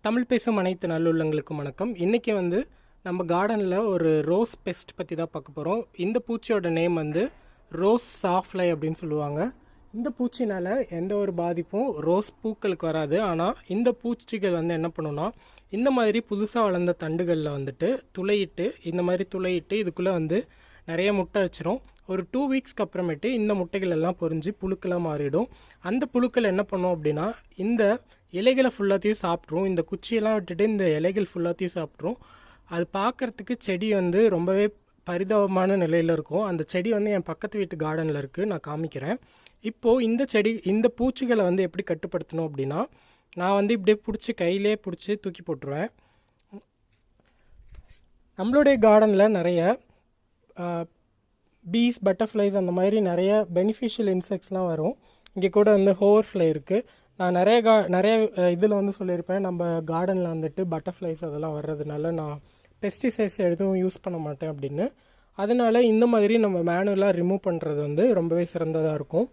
தமிழ் பேசும் அனைத்து நல்லுள்ளங்களுக்கும் வணக்கம். இன்றைக்கி நம்ம கார்டனில் ஒரு ரோஸ் பெஸ்ட் பற்றி தான் பார்க்க போகிறோம். இந்த பூச்சியோட நேம் ரோஸ் சாஃப்ளை அப்படின்னு சொல்லுவாங்க. இந்த பூச்சினால் எந்த ஒரு பாதிப்பும் ரோஸ் பூக்களுக்கு வராது. ஆனால் இந்த பூச்சிகள் என்ன பண்ணுன்னா, இந்த மாதிரி புதுசாக வளர்ந்த தண்டுகளில் துளையிட்டு இந்த மாதிரி துளையிட்டு இதுக்குள்ளே நிறைய முட்டை வச்சிரும். ஒரு 2 வீக்ஸ்க்கு அப்புறமேட்டு இந்த முட்டைகள் எல்லாம் பொரிஞ்சு புழுக்களாக மாறிடும். அந்த புழுக்கள் என்ன பண்ணும் அப்படின்னா, இந்த இலைகளை ஃபுல்லாத்தையும் சாப்பிட்ரும். இந்த குச்சியெல்லாம் விட்டுட்டு இந்த இலைகள் ஃபுல்லாத்தையும் சாப்பிட்ரும். அது பார்க்குறதுக்கு செடி ரொம்பவே பரிதாபமான நிலையில் இருக்கும். அந்த செடி என் பக்கத்து வீட்டு கார்டனில் இருக்குது, நான் காமிக்கிறேன். இப்போது இந்த பூச்சிகளை எப்படி கட்டுப்படுத்தணும் அப்படின்னா, நான் இப்படியே பிடிச்சி கையிலே பிடிச்சி தூக்கி போட்டுருவேன். நம்மளுடைய கார்டனில் நிறைய பீஸ், பட்டர்ஃப்ளைஸ் அந்த மாதிரி நிறைய பெனிஃபிஷியல் இன்செக்ட்ஸ்லாம் வரும். இங்கே கூட ஹோவர் ஃப்ளை இருக்குது. நான் நிறைய இதில் சொல்லியிருப்பேன், நம்ம கார்டனில் பட்டர்ஃப்ளைஸ் அதெல்லாம் வர்றதுனால நான் பெஸ்டிசைட்ஸ் எதுவும் யூஸ் பண்ண மாட்டேன் அப்படின்னு. அதனால் இந்த மாதிரி நம்ம மேனுவலாக ரிமூவ் பண்ணுறது ரொம்பவே சிறந்ததாக இருக்கும்.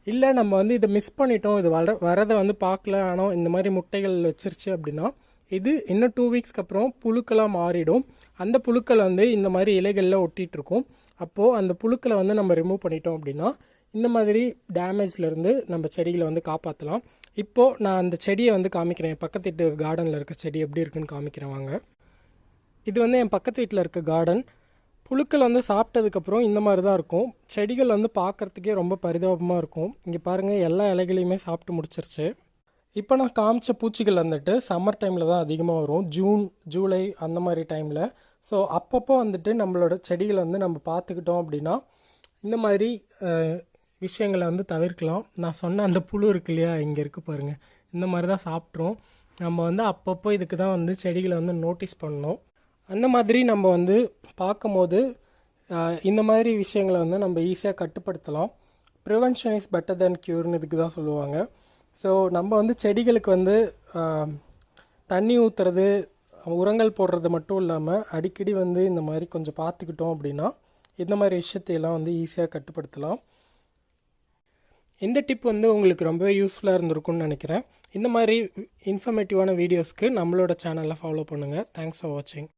இல்லை நம்ம இதை மிஸ் பண்ணிட்டோம், இது வரதை பார்க்கல, ஆனால் இந்த மாதிரி முட்டைகள் வச்சிருச்சு அப்படின்னா இது இன்னும் 2 வீக்ஸ்க்கு அப்புறம் புழுக்களாக மாறிடும். அந்த புழுக்கள் இந்த மாதிரி இலைகளில் ஒட்டிகிட்ருக்கும். அப்போது அந்த புழுக்களை நம்ம ரிமூவ் பண்ணிட்டோம் அப்படின்னா இந்த மாதிரி டேமேஜ்லேருந்து நம்ம செடிகளை காப்பாற்றலாம். இப்போது நான் அந்த செடியை காமிக்கிறேன். என் பக்கத்து வீட்டு கார்டனில் இருக்க செடி எப்படி இருக்குன்னு காமிக்கிறேன் வாங்க. இது என் பக்கத்து வீட்டில் இருக்க கார்டன். புழுக்கள் சாப்பிட்டதுக்கப்புறம் இந்த மாதிரி தான் இருக்கும். செடிகள் பார்க்குறதுக்கே ரொம்ப பரிதாபமாக இருக்கும். இங்கே பாருங்கள், எல்லா இலைகளையுமே சாப்பிட்டு முடிச்சிருச்சு. இப்போ நான் காமிச்ச பூச்சிகள் சம்மர் டைமில் தான் அதிகமாக வரும், ஜூன், ஜூலை அந்த மாதிரி டைமில். ஸோ அப்பப்போ நம்மளோட செடிகளை நம்ம பார்த்துக்கிட்டோம் அப்படின்னா இந்த மாதிரி விஷயங்களை தவிர்க்கலாம். நான் சொன்ன அந்த புழு இருக்கு இல்லையா, இங்கே இருக்குது பாருங்கள், இந்த மாதிரி தான் சாப்பிட்றோம். நம்ம அப்பப்போ இதுக்கு தான் செடிகளை நோட்டீஸ் பண்ணணும். அந்த மாதிரி நம்ம பார்க்கும்போது இந்த மாதிரி விஷயங்களை நம்ம ஈஸியாக கட்டுப்படுத்தலாம். ப்ரிவென்ஷன் இஸ் பெட்டர் தேன் க்யூர்னு இதுக்கு தான் சொல்லுவாங்க. ஸோ நம்ம செடிகளுக்கு தண்ணி ஊற்றுறது, உரங்கள் போடுறது மட்டும் இல்லாமல் அடிக்கடி இந்த மாதிரி கொஞ்சம் பார்த்துக்கிட்டோம் அப்படின்னா இந்த மாதிரி விஷயத்தையெல்லாம் ஈஸியாக கட்டுப்படுத்தலாம். இந்த டிப் உங்களுக்கு ரொம்பவே யூஸ்ஃபுல்லாக இருந்திருக்கும்னு நினைக்கிறேன். இந்த மாதிரி இன்ஃபர்மேட்டிவான வீடியோஸ்க்கு நம்மளோட சேனலை ஃபாலோ பண்ணுங்கள். தேங்க்ஸ் ஃபார் வாட்சிங்.